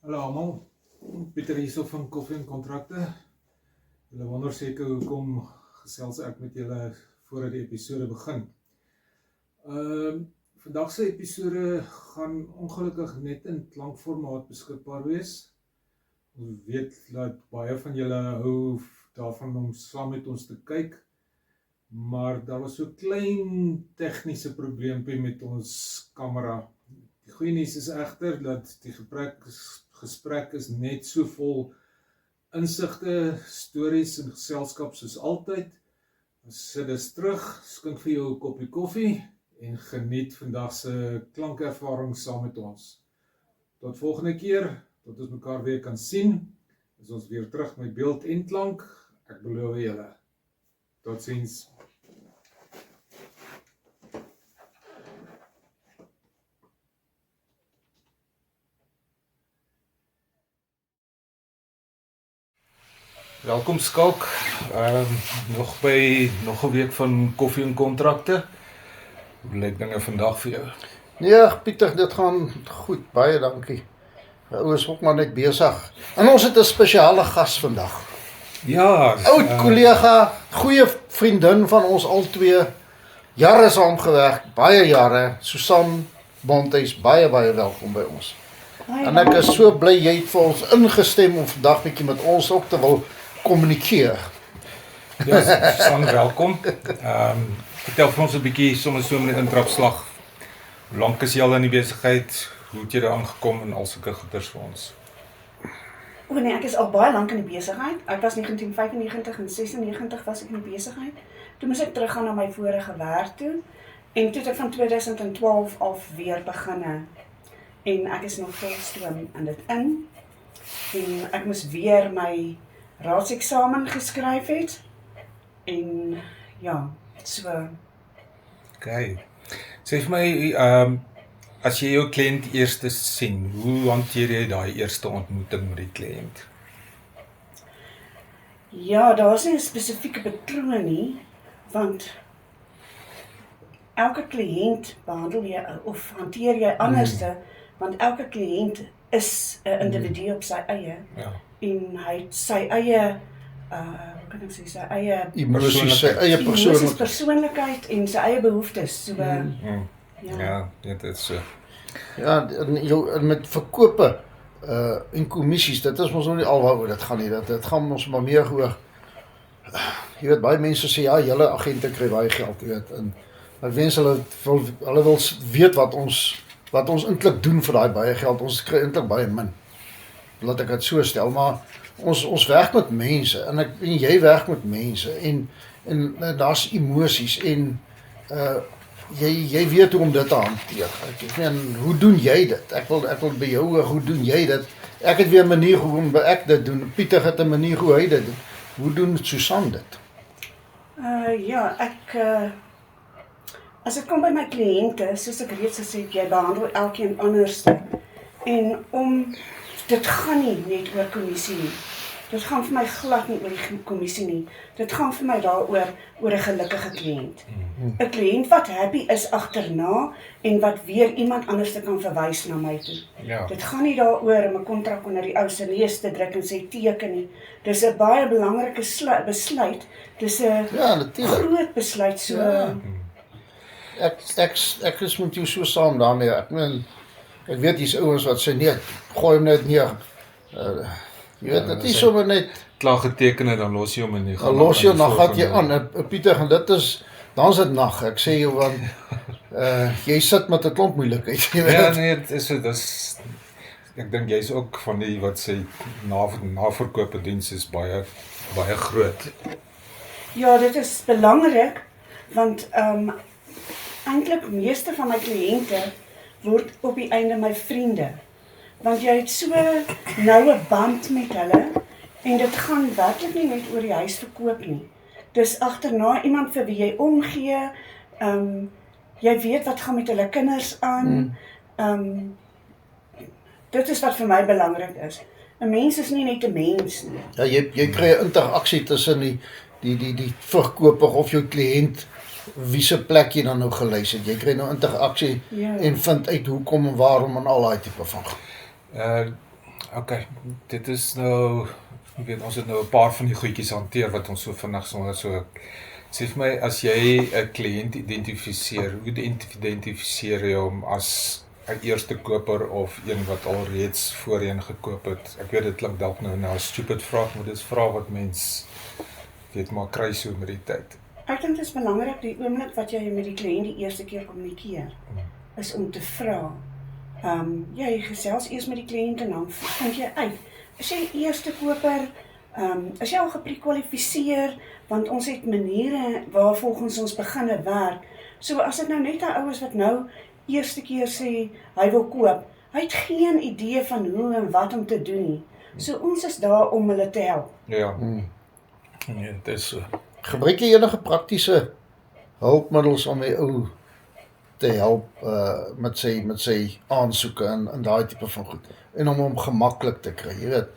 Hallo almal, Pieter hierso van Koffie en Kontrakte. Julle wonder seker hoekom gesels ek met julle voordat die episode begin. Vandag se episode gaan ongelukkig net in klankformaat beskikbaar wees. Ons weet dat baie van julle hou daarvan om saam met ons te kyk, maar daar was so 'n klein tegniese probleempie met ons kamera. Die goeie nuus is egter dat die gesprek is net so vol insigte, stories en geselskap soos altyd. Sit dus terug, skink vir jou 'n koppie koffie en geniet vandag se klankervaring saam met ons. Tot volgende keer, tot ons mekaar weer kan sien, is ons weer terug met beeld en klank. Ek beloof julle. Totsiens. Welkom Skalk, nog 'n week van Koffie en Kontrakte. Hoe lyk dinge vandag vir jou? Nee, Pieter, dit gaan goed, baie dankie. My ouers ook maar net besig. En ons het 'n spesiale gas vandag. Ja, Oud kollega, goeie vriendin van ons albei, jare saamgewerk, baie jare. Susan Bontes, baie welkom by ons. En ek is so bly jy het vir ons ingestem om vandag bietjie met ons ook te wil kommunikeer. Ja, Susan, welkom. Vertel vir ons 'n bietjie sommer so met 'n intrapslag. Hoe lank is jy al in die besigheid? Hoe het jy daar aangekom en al sulke goeders vir ons? Nee, ek is al baie lank in die besigheid. Ek was 1995 en 96 was ek in die besigheid. Toe moes ek teruggaan na my vorige werk toe. En toe het ek van 2012 af weer beginne. En ek is nog volstroom in dit in. En ek moes weer my raadseksamen geskryf het. En ja, so. Okay. Sê vir my, as jy jou kliënt eers sien, hoe hanteer jy daai eerste ontmoeting met die kliënt? Ja, daar is nie 'n spesifieke patroon nie, want elke kliënt behandel jy of hanteer jy anderste, want elke kliënt is 'n individu op sy eie. Ja. En hy het sy eie, hoe kan ek sê, sy eie Emosies, sy eie persoonlikheid en sy eie behoeftes. So, Ja, dit is so. Ja, en met verkope en kommissies, dit is ons nog nie alwaaroor dit gaan nie. Dit gaan ons maar meer oor, jy weet, baie mense sê, ja, julle agente kry baie geld, jy weet, en ek wens hulle wil weet wat ons eintlik doen vir daai baie geld. Ons kry eintlik baie min. Laat ek dit so stel, maar ons werk met mense en jy werk met mense en daar's emosies en jy weet hoe om dit te hanteer. Ek meen, hoe doen jy dit? Ek wil by jou hoor, hoe doen jy dit? Ek het weer 'n manier hoe ek dit doen. Pieter het 'n manier hoe hy dit doen. Hoe doen Susan dit? Ja, as ek kom by my kliënte, soos ek reeds gesê het, jy behandel elkeen anderste. En dit gaan nie net oor kommissie nie. Dit gaan vir my glad nie oor die kommissie nie. Dit gaan vir my daaroor oor 'n gelukkige kliënt. 'n Kliënt wat happy is agterna en wat weer iemand anders te kan verwys na my toe. Ja. Dit gaan nie daaroor om 'n kontrak onder die ou se neus te druk en sê teken nie. Dis 'n baie belangrike besluit. Dis 'n groot besluit so. Ja. Ek is met jou so saam daarmee. Ek weet hier's ouens wat sê nee, gooi hom net neer. Jy weet, dit is sommer net klaar geteken en dan los jy hom en jy gaan. Los jy, dan gaan jy aan. Pieter, en dan's dit nag. Ek sê jou want jy sit met 'n klomp moeilikheid. Ja, nee, dit is so, ek dink jy's ook van die wat sê naverkope diens is baie groot. Ja, dit is belangrik want eintlik meeste van my kliënte word op die einde my vriende. Want jy het so noue band met hulle en dit gaan werklik nie net oor die huis verkoop nie. Dis agterna iemand vir wie jy omgee, jy weet wat gaan met hulle kinders aan. Dit is wat vir my belangrik is. 'n Mens is nie net 'n mens nie. Ja, jy kry 'n interaksie tussen die verkoper of jou kliënt, wie se plek jy dan nou gelys het. Jy kry nou interaksie en vind uit hoekom en waarom en al daai tipe van. Okay, dit is nou, ek weet ons het nou 'n paar van die goedjies hanteer wat ons so vinnig so sê vir my, as jy 'n kliënt identifiseer, hoe identifiseer jy hom as 'n eerste koper of een wat alreeds voorheen gekoop het? Ek weet dit klink dalk nou 'n stupid vraag, maar dis vrae wat mens weet maar kry so met die tyd. Ek dink dit is belangrik die oomblik wat jy met die kliënt die eerste keer kommunikeer, is om te vra. Jy gesels eers met die kliënt en dan vind jy uit. Is jy die eerste koper? Is jy al geprekwalifiseer? Want ons het maniere waar volgens ons beginne werk. So as dit nou net 'n ou is wat nou eerste keer sê hy wil koop, hy het geen idee van hoe en wat om te doen nie. So ons is daar om hulle te help. Ja. Nee, dit is so. Gebruik jy enige praktiese hulpmiddels om die ou te help met sy aansoeke en daai tipe van goed en om hom gemaklik te kry, jy weet.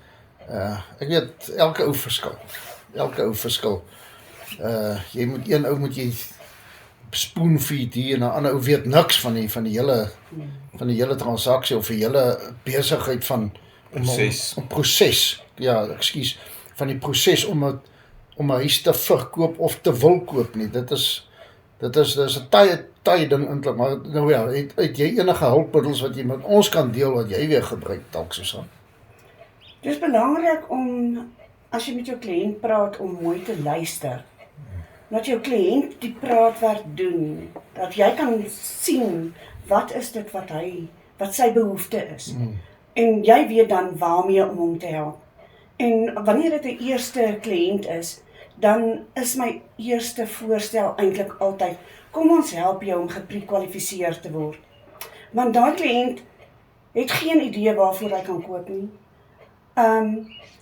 Ek weet elke ou verskil. Jy moet een ou moet jy spoonfeed hier en 'n ander ou weet niks van die hele transaksie of die hele besigheid van proses. Ja, ekskuus, van die proses om 'n huis te verkoop of te wil koop nie. Dit is 'n taai ding eintlik, maar nou ja, het jy enige hulpmiddels wat jy met ons kan deel wat jy weer gebruik dalk Susan? Dit is belangrik om, as jy met jou kliënt praat, om mooi te luister. Dat jou kliënt die praatwerk doen, dat jy kan sien wat is dit wat sy behoefte is. En jy weet dan waarmee om hom te help. En wanneer dit 'n eerste kliënt is, dan is my eerste voorstel eintlik altyd, kom ons help jou om geprekwalifiseer te word. Want daai kliënt het geen idee waarvoor hy kan koop nie.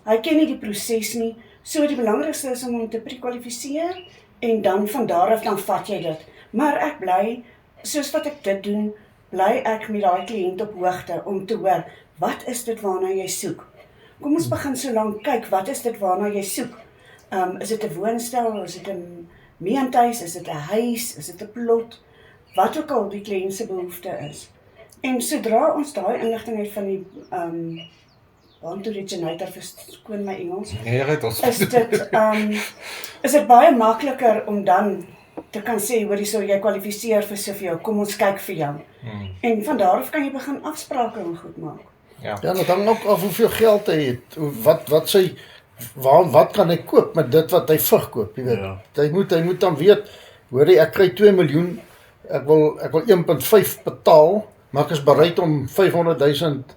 Hy ken nie die proses nie, so die belangrikste is om hom te prekwalifiseer en dan van daar af dan vat jy dit. Maar ek bly, soos wat ek dit doen, bly ek met daai kliënt op hoogte om te hoor, wat is dit waarna jy soek? Kom ons begin so lank kyk, wat is dit waarna jy soek? Is dit 'n woonstel, is dit 'n meentuis, is dit 'n huis, is dit 'n plot, wat ook al die kliënt se behoefte is. En sodra ons daai inligting het van die want originator, verskoon my Engels, is dit baie makliker om dan te kan sê, hoor hierso, jy kwalifiseer vir soveel, kom ons kyk vir jou. En van daar af kan jy begin afsprake en goed maak. Ja, dit hang ook af hoeveel geld hy het, wat kan hy koop met dit wat hy verkoop, jy weet. Ja. Hy moet dan weet, hoor jy, ek kry 2 miljoen, ek wil 1.5 betaal, maar ek is bereid om 500.000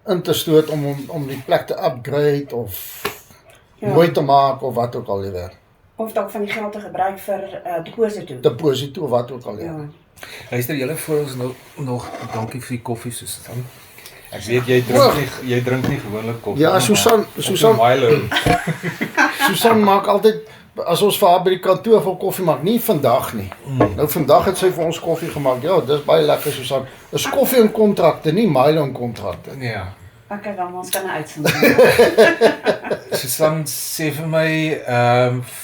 in te stoot om die plek te upgrade of mooi te maak of wat ook al jy weet. Of dalk van die geld te gebruik vir deposito. Deposito of wat ook al ja. Luister, julle voor ons nog dankie vir die koffie Susan. Ek weet jy drink nie gewoonlik koffie. Ja, Susan maak altyd, as ons vir haar by die kantoor van koffie maak, nie vandag nie. Nou vandag het sy vir ons koffie gemaak. Ja, dis baie lekker Susan. Dis koffie en kontrakte, nie Milo en kontrakte. Ja. Okay, dan ons kan uitsonder. Susan, sê vir my,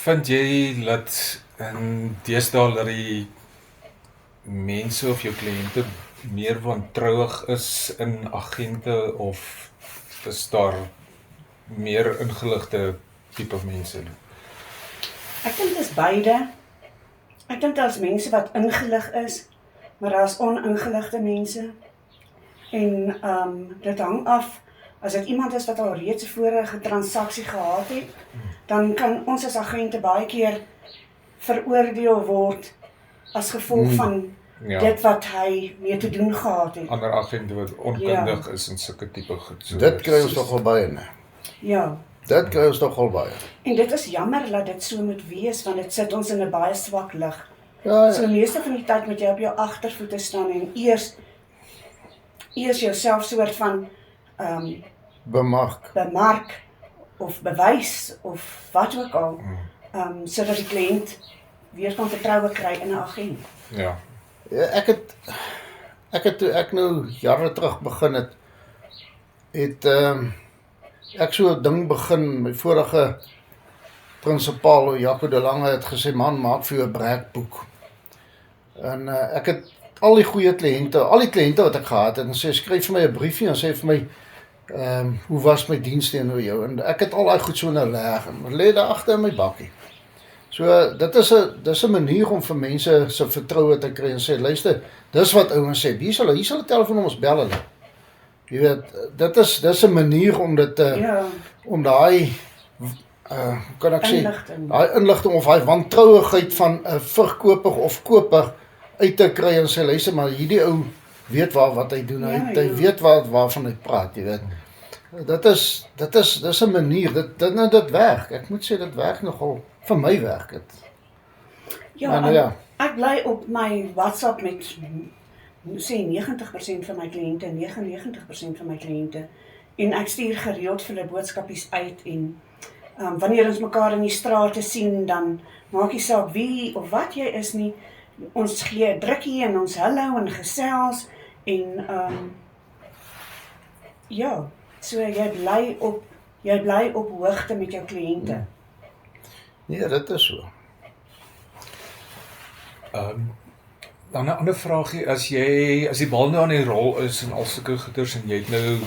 vind jy dat in deesdae dat die mense of jou kliënte meer wantrouig is in agente of is daar meer ingeligte tipe mense? Ek dink dit is beide. Ek dink daar's mense wat ingelig is, maar daar's oningeligte mense. En dit hang af, as dit iemand is wat al reeds 'n vorige transaksie gehad het, dan kan ons as agente baie keer veroordeel word as gevolg van dit wat hy mee te doen gehad het. Ander agente wat onkundig is in sulke tipe goed. So dit kry ons nogal baie, nee. Ja. Dit kry ons nogal baie. En dit is jammer dat dit so moet wees, want dit sit ons in 'n baie swak lig. Ja. So meeste van die tyd moet jy op jou agtervoete staan en eers jouself soort van bemark of bewys of wat ook al, sodat die kliënt weer kan vertroue kry in 'n agent. Ja. Ek nou jare terug begin het ek so 'n ding begin, my vorige prinsipaal, Jaco de Lange het gesê, man, maak vir jou 'n bragboek. En ek het al die kliënte wat ek gehad het, en sê, skryf vir my 'n briefie, en sê vir my, Hoe was my diens teenoor jou? En ek het al daai goed so in 'n leg en lê daar agter in my bakkie. So dis 'n manier om vir mense se vertroue te kry en sê luister, dis wat ouens sê. Hier sal 'n telefoon ons bel hulle. Jy weet, dis 'n manier om dit om daai kan ek sê daai inligting of daai wantrouigheid van 'n verkoper of koper uit te kry en sê luister maar hierdie ou weet wat hy doen. Hy weet waarvan hy praat, jy weet. Dis 'n manier, dit werk. Ek moet sê dit werk nogal, vir my werk dit. Ek bly op my WhatsApp met sê 90% van my kliënte, 99% van my kliënte en ek stuur gereeld vir hulle boodskapies uit en wanneer ons mekaar in die strate sien, dan maak nie saak wie of wat jy is nie, ons gee 'n drukkie en ons hallo en gesels en so jy bly op hoogte met jou kliënte. Nee, dit is so. Dan 'n ander vraagie, as die bal nou aan die rol is en al sulke goeders en jy het nou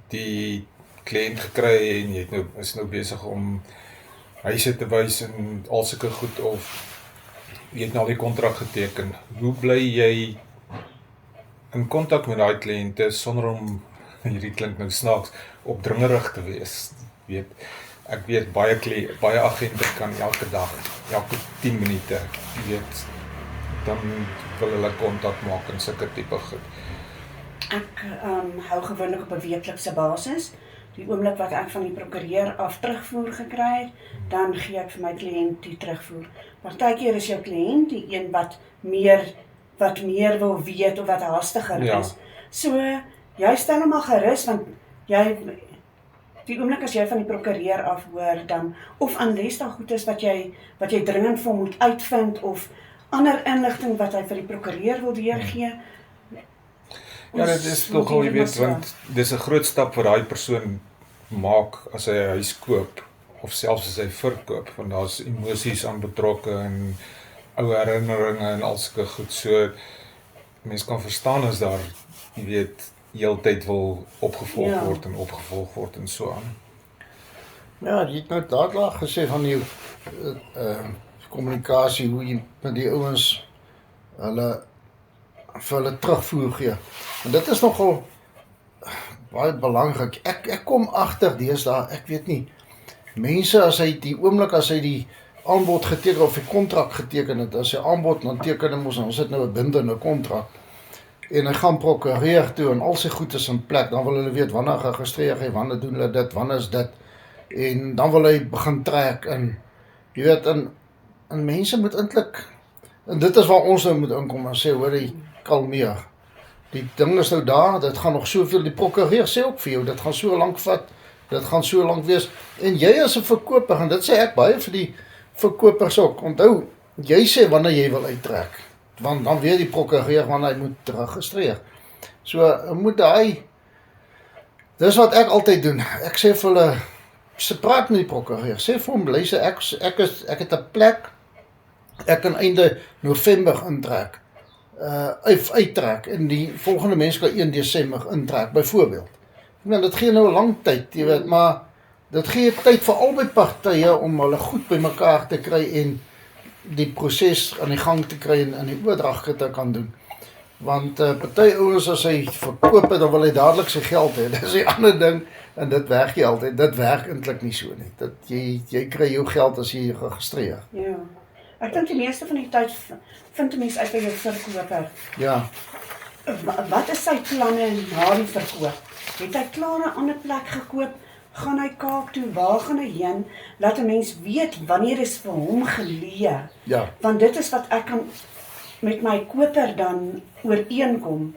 die kliënt gekry en jy is nou besig om huise te wys en al sulke goed of jy het nou al die kontrak geteken. Hoe bly jy in kontak met daai kliënte sonder om, hierdie klink nou snaaks, opdringerig te wees? Ek weet baie agente kan elke dag, elke 10 minute, jy weet, dan wil hulle kontak maak en sulke tipe goed. Ek hou gewoonlik op 'n weeklikse basis. Die oomblik wat ek van die prokureur af terugvoer gekry het, dan gee ek vir my kliënt die terugvoer. Partykeer is jou kliënt die een wat meer wil weet of wat haastiger is. So, jy stel hom maar gerus, want die oomblik as jy van die prokureur af hoor, dan, of unless daar goed is wat jy dringend vir moet uitvind, of ander inligting wat hy vir die prokureur wil deurgee. Ja, dit is nogal, jy weet, want dis 'n groot stap wat daai persoon maak as hy 'n huis koop, of selfs as hy verkoop, want daar's emosies aan betrokke en ou herinneringe en al sulke goed. So mens kan verstaan as daar, jy weet, heeltyd wil opgevolg word en so aan. Ja, jy het nou dadelik gesê van die kommunikasie, hoe jy met die ouens vir hulle terugvoer gee. En dit is nogal baie belangrik. Ek kom agter deesdae, ek weet nie, mense as hy die aanbod geteken of die kontrak geteken het, as hy aanbod dan teken ons het nou 'n bindende kontrak. En hy gaan prokureur toe en al sy goed is in plek, dan wil hulle weet wanneer geregistreer hy, wanneer doen hulle dit, wanneer is dit, en dan wil hy begin trek, en jy weet, en mense moet eintlik, en dit is waar ons nou moet inkom en sê, hoor jy, kalmeer, die ding is nou daar, dit gaan nog soveel, die prokureur sê ook vir jou, dit gaan so lank vat, dit gaan so lank wees, en jy as 'n verkoper, en dit sê ek baie vir die verkopers ook, onthou, jy sê wanneer jy wil uittrek, want dan weet die prokureur wanneer hy moet registreer. So, moet hy, dis wat ek altyd doen, ek sê vir hulle, praat met die prokureur, sê vir hom, luister, ek het 'n plek, ek kan einde November intrek, uittrek, en die volgende mens kan 1 Desember intrek, byvoorbeeld. Dit gee nou 'n lang tyd, jy weet, maar dit gee tyd vir albei partye om hulle goed by mekaar te kry en die proses aan die gang te kry en die oordrag te kan doen. Want party ouens as hy verkoop het, dan wil hy dadelik sy geld hê. Dis 'n ander ding en dit werk nie altyd. Dit werk eintlik nie so nie. Dat jy kry jou geld as jy geregistreer. Ja. Ek dink die meeste van die tyd vind 'n mens uit by jou verkoper. Ja. Wat is sy planne na die verkoop? Het hy klaar 'n ander plek gekoop? Gaan hy Kaap toe? Waar gaan hy heen? Laat 'n mens weet wanneer is vir hom geleë. Ja. Want dit is wat ek kan met my koper dan ooreenkom.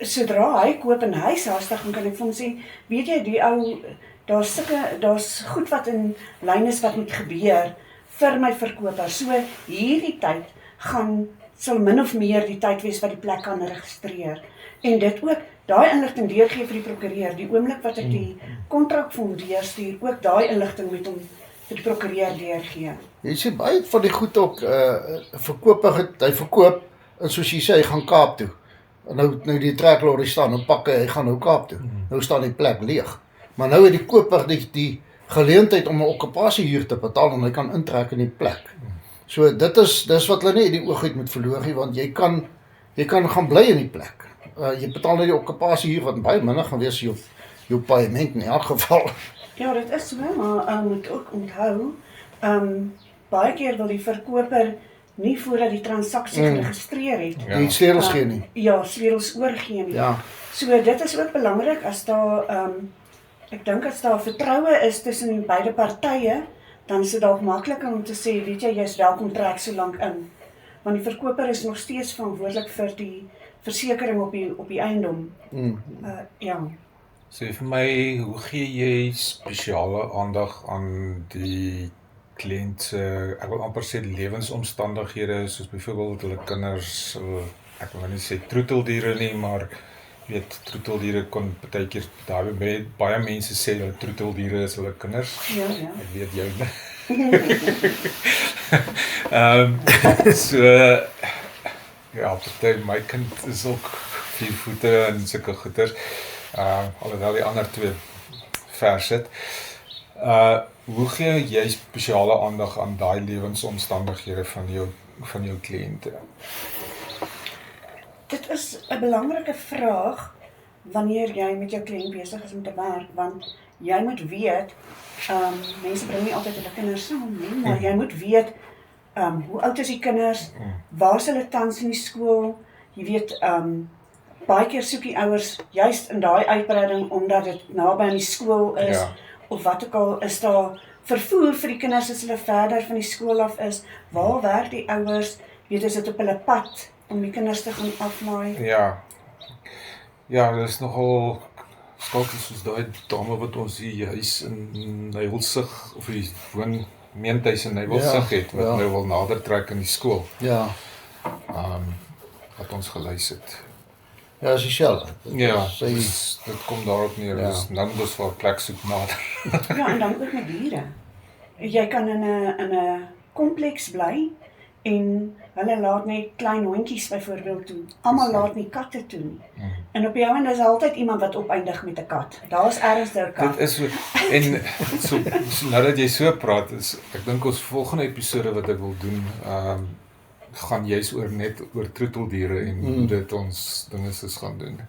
Sodra hy koop en hy is haastig, dan kan ek vir hom sê, weet jy, die ou, daar's goed wat in lyn is wat moet gebeur vir my verkoper. So hierdie tyd sal min of meer die tyd wees wat die plek kan registreer. En dit ook, daai inligting deurgee vir die prokureur, die oomblik wat ek die kontrak vir hom deurstuur, ook daai inligting met hom vir die prokureur deurgee. Jy sê baie van die goed ook, verkoper, hy verkoop, en soos jy sê, hy gaan Kaap toe. Nou die treklorry staan, nou pak hy gaan nou Kaap toe. Nou staan die plek leeg. Maar nou het die koper die geleentheid om 'n okkupasiehuur te betaal en hy kan intrek in die plek. So dis wat hulle nie in die oog uit moet verloor nie, want jy kan gaan bly in die plek. Jy betaal net die okkupasiehuur wat baie minder gaan wees jou paaiement in elk geval. Ja, dit is so, maar moet ook onthou, baie keer wil die verkoper nie voordat die transaksie geregistreer het. Die sleutels gee nie. Ja, sleutels oorgee nie. Ja. So dit is ook belangrik as daar ek dink as daar vertroue is tussen die beide partye, dan is dit dalk makliker om te sê, weet jy, jy's welkom trek so lank in. Want die verkoper is nog steeds verantwoordelik vir die versekering op die eiendom. Ja. Sê vir my, hoe gee jy spesiale aandag aan die kliënt se, ek wil amper sê lewensomstandighede, soos byvoorbeeld hulle kinders, ek wil nie sê troeteldiere nie, maar weet, troeteldiere kon partykeer, baie mense sê dat troeteldiere is hulle kinders. Ja. Ek weet jou so, ja, party, my kind is ook 4 voete en sulke goeters, alhoewel die ander 2 vers sit. Hoe gee jy spesiale aandag aan daai lewensomstandighede van jou kliënte? Dit is 'n belangrike vraag wanneer jy met jou kliënt besig is om te werk, want jy moet weet, mense bring nie altyd hulle kinders saam nie, maar jy moet weet, hoe oud is die kinders, waar is hulle tans in die skool, jy weet, baie keer soek die ouers juist in daai uitbreiding omdat dit naby aan die skool is, of wat ook al, is daar vervoer vir die kinders as hulle verder van die skool af is, waar werk die ouers, weet, is dit op hulle pad om die kinders te gaan aflaai. Ja, dit is nogal skakels soos daai dame wat ons hier huis in Nywelsig, of die woonmeentuis in Nywelsig het, wat nou wil nader trek in die skool. Ja. Wat ons gelys het. Ja, is dieselfde. Ja, dit kom daarop neer, dus dan dus vir 'n plek soek nader. Ja, en dan ook met diere. Jy kan in 'n kompleks bly, en hulle laat net klein hondjies byvoorbeeld toe. Almal laat nie katte toe nie. En op die ou end is altyd iemand wat opeindig met 'n kat. Daar's ergens 'n kat. Dit is so, en so nou dat jy so praat, ek dink ons volgende episode wat ek wil doen, gaan juis oor troeteldiere en hoe dit ons dinge is gaan doen.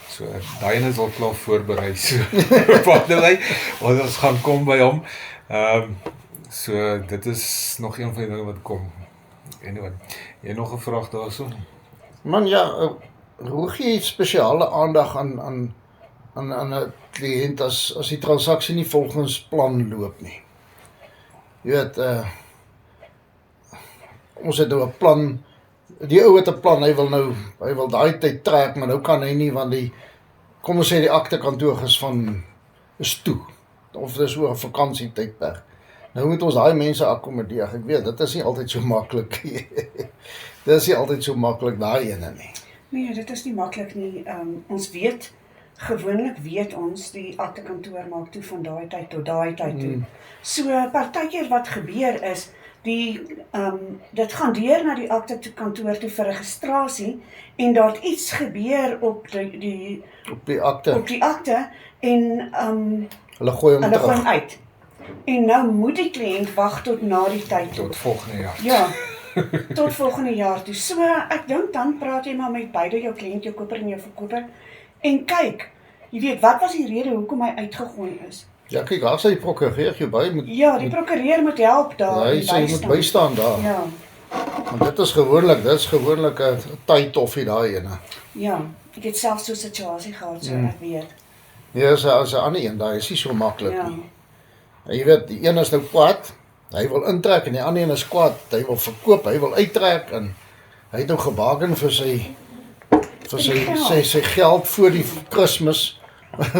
So, daai is al klaar voorberei, so, wat nou hy, ons gaan kom by hom. So, dit is nog een van die dinge wat kom. Anyway, jy nog 'n vraag daarso? Man, ja, hoe gee jy spesiale aandag aan 'n kliënt as die transaksie nie volgens plan loop nie? Jy weet, ons het nou 'n plan, die ou het 'n plan, hy wil daai tyd trek, maar nou kan hy nie, want kom ons sê die aktekantoor is toe, of dis oor 'n vakansietydperk. Nou moet ons daai mense akkommodeer. Ek weet, dit is nie altyd so maklik nie. Dit is nie altyd so maklik daai ene nie. Nee, dit is nie maklik nie. Gewoonlik weet ons, die aktekantoor maak toe van daai tyd tot daai tyd toe. So, partykeer wat gebeur is, dit gaan deur na die aktekantoor toe vir registrasie, en daar het iets gebeur op die akte, en hulle gooi hom terug uit. En nou moet die kliënt wag tot na die tyd. Tot volgende jaar. Ja, tot volgende jaar toe. So, ek dink dan praat jy maar met beide, jou kliënt, jou koper en jou verkoper, en kyk, jy weet, wat was die rede hoekom hy uitgegooi is? Ja, kyk, as die prokureur jou by moet... Ja, die prokureur moet help daar. Hy sê, jy moet bystaan daar. Ja. Want dit is gewoonlik 'n tydtoffie daai ene. Ja, ek het self so 'n situasie gehad, so ek weet. Nee, as 'n ander een, daai is nie so maklik nie. En jy weet, die een is nou kwaad, hy wil intrek, en die ander een is kwaad, hy wil verkoop, hy wil uittrek, en hy het nou gebaken vir sy geld voor die Kersfees,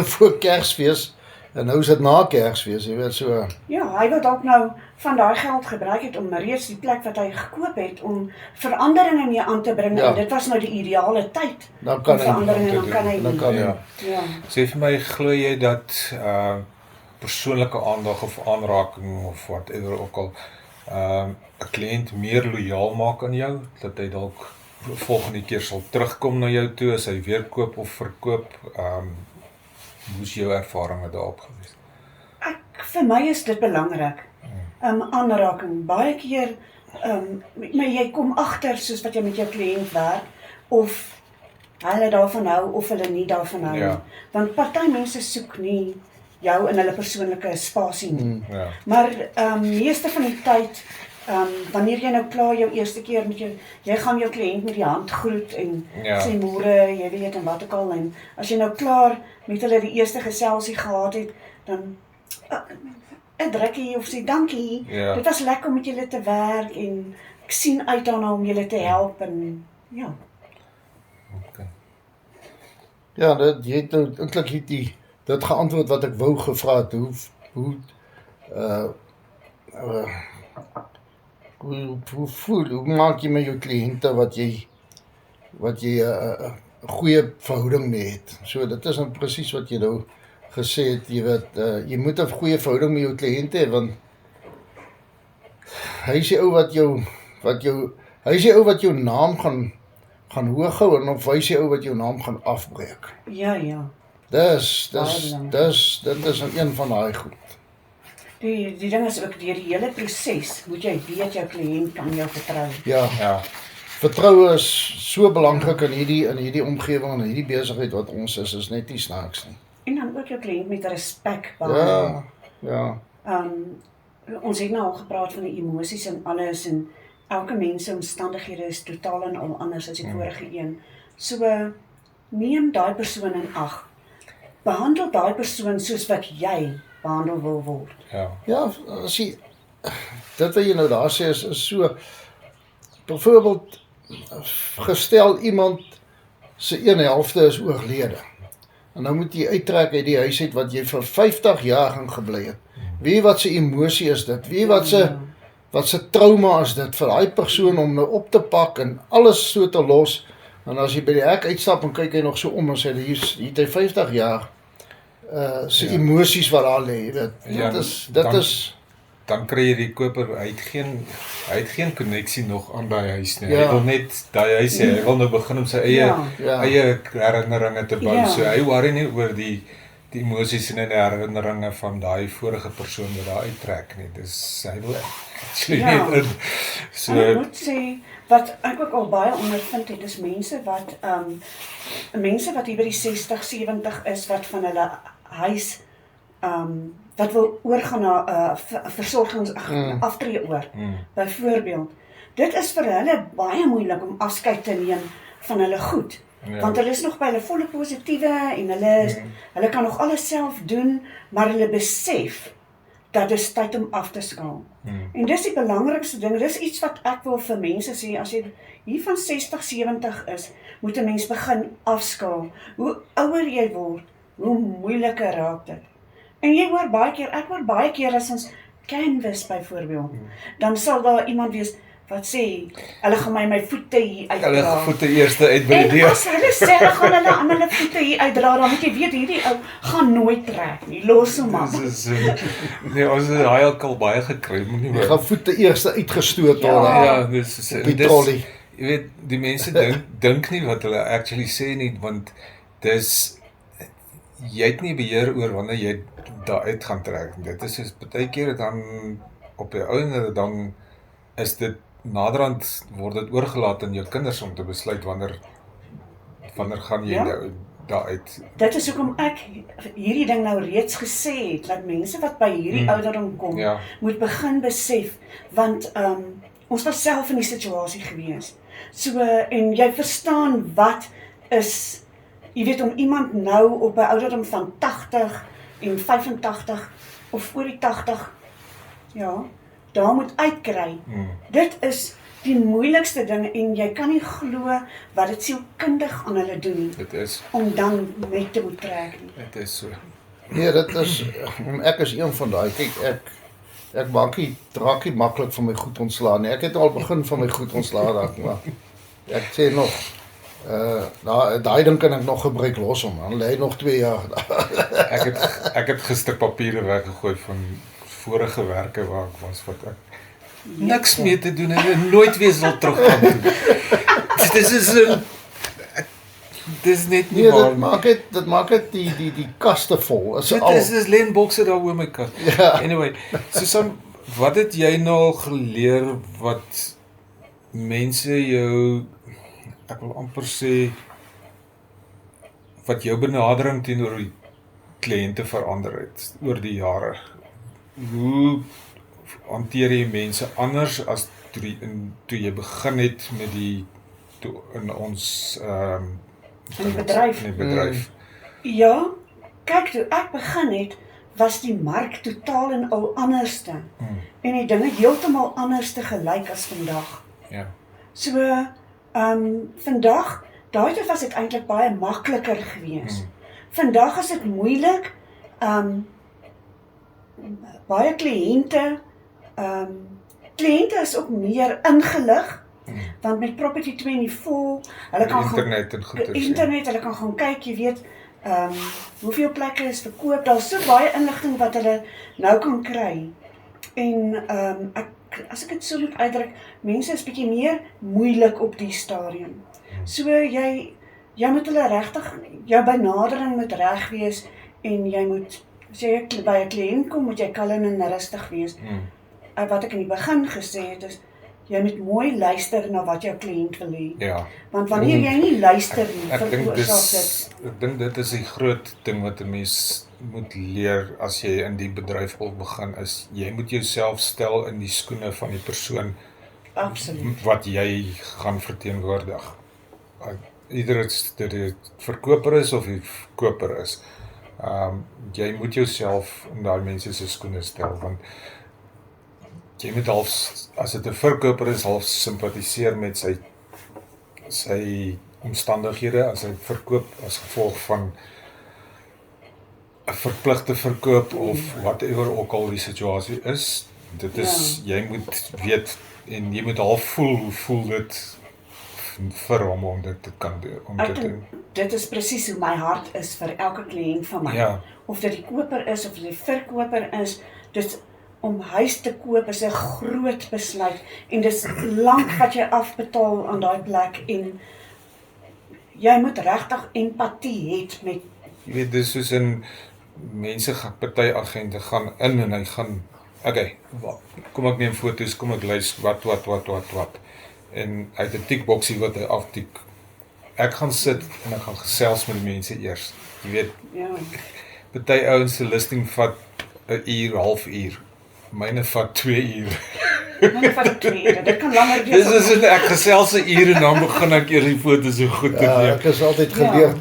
voor Kersfees, en nou is dit na Kersfees, jy weet so. Ja, hy wil dalk nou van daai geld gebruik het om reeds die plek wat hy gekoop het, om veranderinge mee aan te bring, en dit was nou die ideale tyd dan kan om veranderinge, dan kan hy nie. Ja. Sê vir my, glo jy dat persoonlike aandag of aanraking of whatever ook al 'n kliënt meer lojaal maak aan jou, dat hy dalk volgende keer sal terugkom na jou toe as hy weer koop of verkoop. Hoe is jou ervarings daarop gewees? Vir my is dit belangrik. Aanraking. Baie keer, maar jy kom agter soos wat jy met jou kliënt werk, of hulle daarvan hou of hulle nie daarvan hou. Ja. Want party mense soek nie jou in hulle persoonlike spasie nie. Ja. Maar meeste van die tyd, wanneer jy nou klaar jou eerste keer met jy gaan jou kliënt met die hand groet en sê môre, jy weet en wat ook al, en as jy nou klaar met hulle die eerste geselsie gehad het, dan 'n drukkie of sê dankie. Ja. Dit was lekker om met julle te werk en ek sien uit daarna om julle te help en ja. Okay. Ja, jy het nou eintlik dit geantwoord wat ek wou gevra het. Hoe maak jy met jou kliënte wat jy 'n goeie verhouding mee het? So dit is nou presies wat jy nou gesê het, jy weet, jy moet 'n goeie verhouding met jou kliënte hê, want hy is die ou wat jou naam gaan hoog hou, en of hy is die ou wat jou naam gaan afbreek. Ja. Dit is een van daai goed. Die ding is ook, deur die hele proses moet jy weet jou kliënt kan jou vertrou. Ja. Vertroue is so belangrik in hierdie omgewing en in hierdie besigheid wat ons is net nie snaaks nie. En dan ook jou kliënt met respek behandel. Ja. Ons het nou al gepraat van die emosies en alles, en elke mens se omstandighede is totaal en al anders as die vorige een. So neem daai persoon in ag. Behandel daai persoon soos wat jy behandel wil word. Ja, as jy dit wat jy nou daar sê is so, byvoorbeeld gestel iemand se een helfte is oorlede. En nou moet jy uittrek uit die huis uit wat jy vir 50 jaar gaan gebly het. Wie wat se emosie is dit? Wie wat se trauma is dit vir daai persoon om nou op te pak en alles so te los? En as jy by die hek uitstap en kyk hy nog so om en sê hier het hy 50 jaar se emosies wat daar lê, dit is dan kry jy die koper, hy het geen koneksie nog aan daai huis nie. Ja. Hy wil net daai huis hê. Hy wil nou begin om sy eie herinneringe te bou. So hy worry nie oor die emosies en die herinneringe van daai vorige persoon wat daar uittrek nie. Dis hy wil net in. So ek moet sê wat ek ook al baie ondervind het, is mense wat hier by die 60, 70 is, wat van hulle huis wat wil oorgaan na versorgings aftree oor. Byvoorbeeld, dit is vir hulle baie moeilik om afskeid te neem van hulle goed. Want hulle is nog by hulle volle positiewe en hulle kan nog alles self doen, maar hulle besef dat dit is tyd om af te skaal. En dis die belangrikste ding, dis iets wat ek wil vir mense sê, as jy hier van 60, 70 is, moet 'n mens begin afskaal. Hoe ouer jy word, hoe moeiliker raak dit. En jy hoor ek hoor baie keer as ons canvas byvoorbeeld, dan sal daar iemand wees wat sê, hulle gaan my voete hier uitdra. Hulle voete eers uit by die deur. En as hulle sê, hulle gaan hulle aan hulle voete hier uitdra, dan moet jy weet, hierdie ou gaan nooit trek nie, los hom maar. Nee, ons het daai al baie gekry, moenie jy gaan voete eers uitgestoot word. Ja, dis jy weet, die mense dink nie wat hulle actually sê nie, want jy het nie beheer oor wanneer jy daar uit gaan trek. Dit is soos baie keer dan op die ouene, dan is dit naderhand word dit oorgelaat aan jou kinders om te besluit wanneer gaan jy daar uit. Dit is hoekom ek hierdie ding nou reeds gesê het, dat mense wat by hierdie ouderdom kom, moet begin besef, want ons was self in die situasie gewees. So, en jy verstaan wat is, jy weet, om iemand nou op 'n ouderdom van 80 en 85 of oor die 80, daar moet uitkry. Dit is die moeilikste ding en jy kan nie glo wat dit sielkundig aan hulle doen. Dit is. Om dan net te moet trek nie. Dit is so. Nee, dit is, ek is een van daai, kyk, ek maak nie drakkie maklik van my goed ontslaan nie. Ek het al begin van my goed ontslaan raak, maar ek sê nog, daai ding kan ek nog gebruik los hom, dan lê nog 2 jaar. Ek het gister papiere weggegooi van vorige werke waar ek was, wat ek niks mee te doen en nooit weer sal teruggaan doen. dis net nie Nee, waar. dit maak dit die kaste vol. Dit is Len Boxer daar oor my kas. Ja. Anyway, Susan, wat het jy nou al geleer wat mense jou, ek wil amper sê, wat jou benadering teenoor die kliënte verander het oor die jare? Hoe hanteer jy mense anders as toe jy begin het met in ons In die bedryf. In die bedryf. Ja, kyk toe ek begin het, was die mark totaal en al anderste. En die dinge heeltemal anderste gelyk as vandag. Ja. So, vandag, daai tyd was dit eintlik baie makliker gewees. Vandag is dit moeilik. Baie kliënte is ook meer ingelig. Want met Property 24, hulle kan internet en goeders. internet, hulle kan gaan kyk, jy weet, hoeveel plekke is verkoop, daar's so baie inligting wat hulle nou kan kry. En as ek dit so moet uitdruk, mense is bietjie meer moeilik op die stadium. So jy moet hulle regtig, jou benadering moet reg wees en jy moet, as jy by 'n kliënt kom, moet jy kalm en rustig wees. Wat ek in die begin gesê het is, jy moet mooi luister na wat jou kliënt wil hê. Ja. Want wanneer jy nie luister nie, Ek veroorsaak dit. dink dit is die groot ding wat 'n mens moet leer as jy in die bedryf wil begin, is jy moet jouself stel in die skoene van die persoon Absoluut. wat jy gaan verteenwoordig. Ieder dit die verkoper is of die koper is. Jy moet jouself in daai mense se skoene stel, want jy moet half, as dit 'n verkoper is, half simpatiseer met sy omstandighede as hy verkoop as gevolg van 'n verpligte verkoop of whatever ook al die situasie is. Dit is, jy moet weet en jy moet half voel hoe voel dit vir hom om dit te kan doen. Ek dink dit is presies hoe my hart is vir elke kliënt van my. Ja. Of dit die koper is of die verkoper is, dis om huis te koop is 'n groot besluit en dis lank wat jy afbetaal aan daai plek en jy moet regtig empatie hê met. Jy weet, dis soos in mense, party agente gaan in en hy gaan, okay, kom ek neem foto's, kom ek lys wat. En hy het 'n tikboksie wat hy aftik. Ek gaan sit en ek gaan gesels met die mense eers. Jy weet, Ja. party ouens se listing vat 'n uur, halfuur. Myne vat 2 uur. Net van die klere, dit kan langer Dis wees. is ek gesels 'n uur en dan begin ek eers die foto's so goed te Ja, neem. ek is altyd geleer,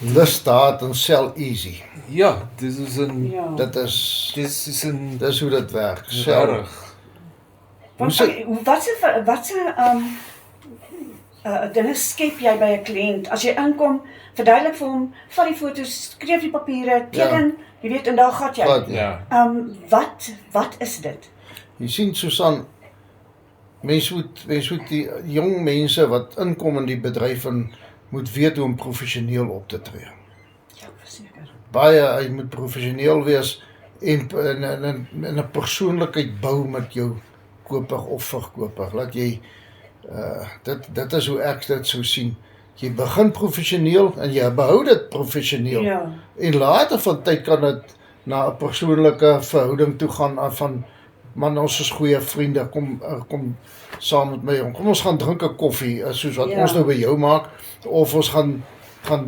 list daad en sell easy. Ja, dis is 'n Ja. Dit is hoe dit werk. Sell. reg. Want wat se dinge skep jy by 'n kliënt? As jy inkom, verduidelik vir hom, vat die foto's, skryf die papiere, teken, jy weet, en daar gaan jy. Wat, Ja. Wat is dit? Jy sien, Susan, mens moet die jong mense wat inkom in die bedryf en moet weet hoe om professioneel op te tree. Ja, verseker. Baie, jy moet professioneel wees en 'n persoonlikheid bou met jou koper of verkoper. Laat jy dit is hoe ek dit sou sien. Jy begin professioneel en jy behou dit professioneel. Ja. En later van tyd kan dit na 'n persoonlike verhouding toe gaan van man, ons is goeie vriende, kom saam met my, kom ons gaan drink 'n koffie, soos wat ons nou by jou maak, of ons gaan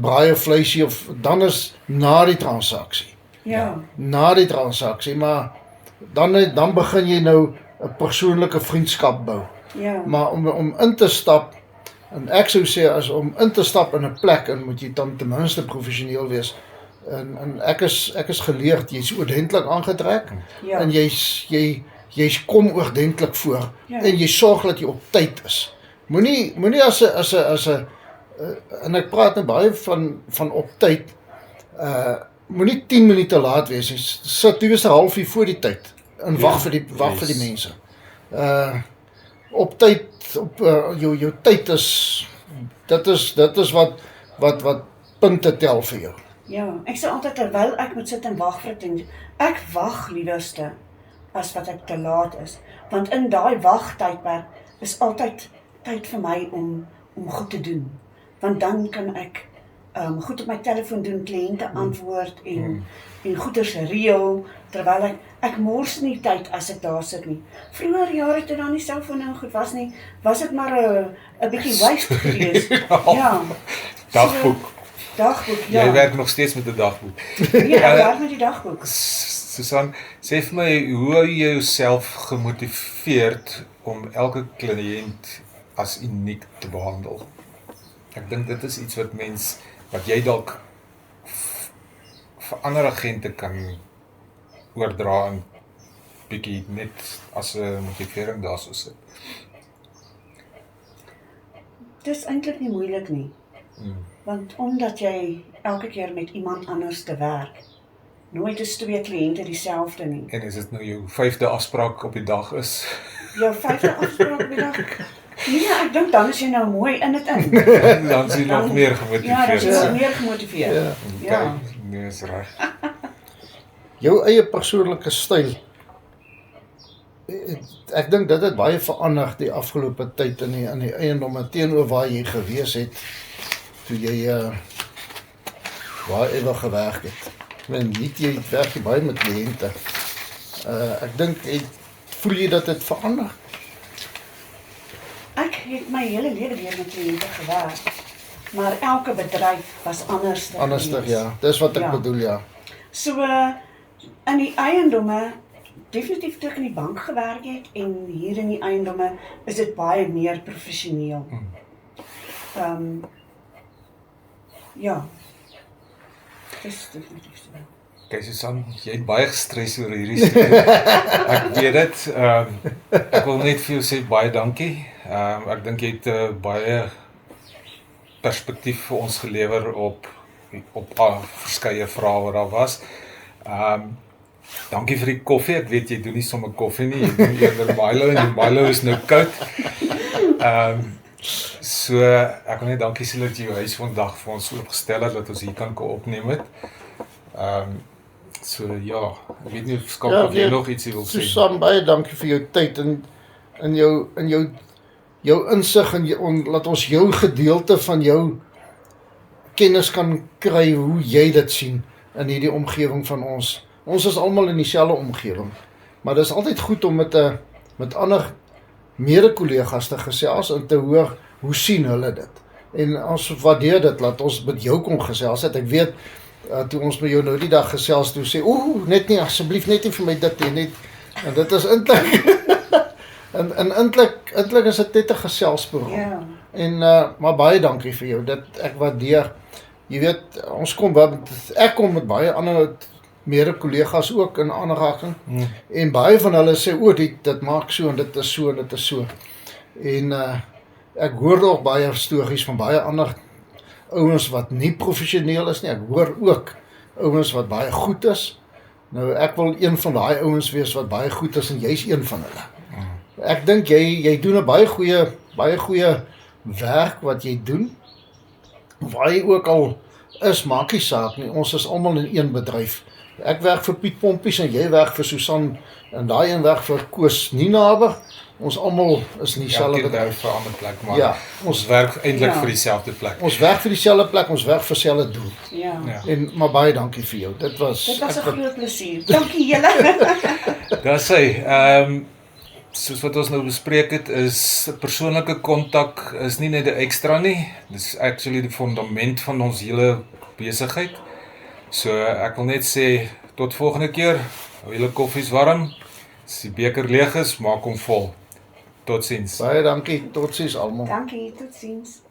braai 'n vleisie, of dan is na die transaksie. Ja. Na die transaksie, maar dan begin jy nou 'n persoonlike vriendskap bou. Ja. Maar om in te stap, en ek sou sê, as om in te stap in 'n plek, en moet jy dan ten minste professioneel wees. En ek is geleerd, jy's oordentlik aangetrek, Ja. en jy kom oordentlik voor, Ja. en jy sorg dat jy op tyd is. Moenie as 'n en ek praat nou baie van op tyd, moenie 10 minute laat wees, jy sit jy is 'n halfuur voor die tyd, en wag vir die mense. Op tyd, jou tyd is, dit is wat punte tel vir jou. Ja, ek sê altyd terwyl ek moet sit en wag vir 'n ding, ek wag liewerste as wat ek te laat is, want in daai wagtydperk is altyd tyd vir my om om goed te doen. Want dan kan ek goed op my telefoon doen, kliënte antwoord en goeders reël, terwyl ek mors nie tyd as ek daar sit nie. Vroeger jare toe daar nie selfoon en goed was nie, was dit maar 'n bietjie waste geweest. Ja. Dagboek. Dagboek, ja. Jy werk nog steeds met 'n dagboek. Ja, ek werk met die dagboek. Susan, sê vir my, hoe hou jy jouself gemotiveerd om elke kliënt as uniek te behandel? Ek dink dit is iets wat jy dalk vir ander agente kan oordra en bietjie net as 'n motivering daarso sit. Dis eintlik nie moeilik nie. Want omdat jy elke keer met iemand anders te werk, nooit is 2 kliënte dieselfde nie. En is dit nou jou 5de afspraak op die dag is? Jou 5de afspraak op die dag. Nee, ek dink dan is jy nou mooi in dit in. Dan is jy nog meer gemotiveerd. Ja, dan is jy nog meer gemotiveerd. Ja. Nee, is reg. Jou eie persoonlike styl. Ek dink dit het baie verander die afgelope tyd in die eiendomme teenoor waar jy gewees het toe jy waar ewe gewerk het. Jy werk baie met kliënte. Ek dink, voel jy dat dit verander? Ek het my hele lewe weer met kliënte gewerk, maar elke bedryf was anders. Anderstig, ja. Dis wat ek bedoel, ja. So, in die eiendomme, definitief toe ek in die bank gewerk het, en hier in die eiendomme, is dit baie meer professioneel. Ja. Dis definitief so. Okay, Susan, jy het baie gestres oor hierdie storie. Ek weet dit. Ek wil net vir jou sê baie dankie. Ek dink jy het baie perspektief vir ons gelewer op verskeie vrae wat daar was. Dankie vir die koffie. Ek weet jy doen nie sommer koffie nie, jy doen eerder Milo en die Milo is nou koud. So ek wil net dankie sê dat jy jou huis vandag vir ons oopgestel het dat ons hier kan opneem het. So ja, ek weet nie of jy nog ietsie wil sê. Susan, baie dankie vir jou tyd en jou insig en laat ons jou gedeelte van jou kennis kan kry hoe jy dit sien in hierdie omgewing van ons. Ons is almal in dieselfde omgewing, maar dit is altyd goed om met ander mede-kollegas te gesels en te hoor hoe sien hulle dit. En ons waardeer dit, laat ons met jou kon gesels het. Ek weet, toe ons met jou nou die dag gesels, toe sê, net nie, asseblief net nie vir my dit net, en dit is eintlik, en eintlik is dit net 'n geselsprogram. Ja. En, maar baie dankie vir jou, ek waardeer, jy weet, ek kom met baie ander mede-kollegas ook in aanraking, en baie van hulle sê, dit maak so, en dit is so, en dit is so. En ek hoor nog baie stories van baie ander ouens wat nie professioneel is nie, ek hoor ook ouens wat baie goed is. Nou, ek wil een van daai ouens wees wat baie goed is, en jy's een van hulle. Ek dink jy doen 'n baie goeie werk wat jy doen, waar jy ook al is, maak nie saak nie, ons is almal in een bedryf. Ek werk vir Piet Pompies en jy werk vir Susan en daai een werk vir Koos Nienaber. Ons almal is nie dieselfde bedryf vir 'n ander plek, maar ja, ons werk eintlik vir dieselfde plek. Ons werk vir dieselfde plek, ons werk vir dieselfde doel. Ja. Maar baie dankie vir jou. Dit was 'n groot plesier. Dankie julle. Dis hy. Soos wat ons nou bespreek het, is persoonlike kontak is nie net 'n ekstra nie. Dis actually die fundament van ons hele besigheid. So ek wil net sê tot volgende keer. Hou julle koffies warm. As die beker leeg is, maak hom vol. Totsiens. Baie dankie. Totsiens almal. Dankie, totsiens.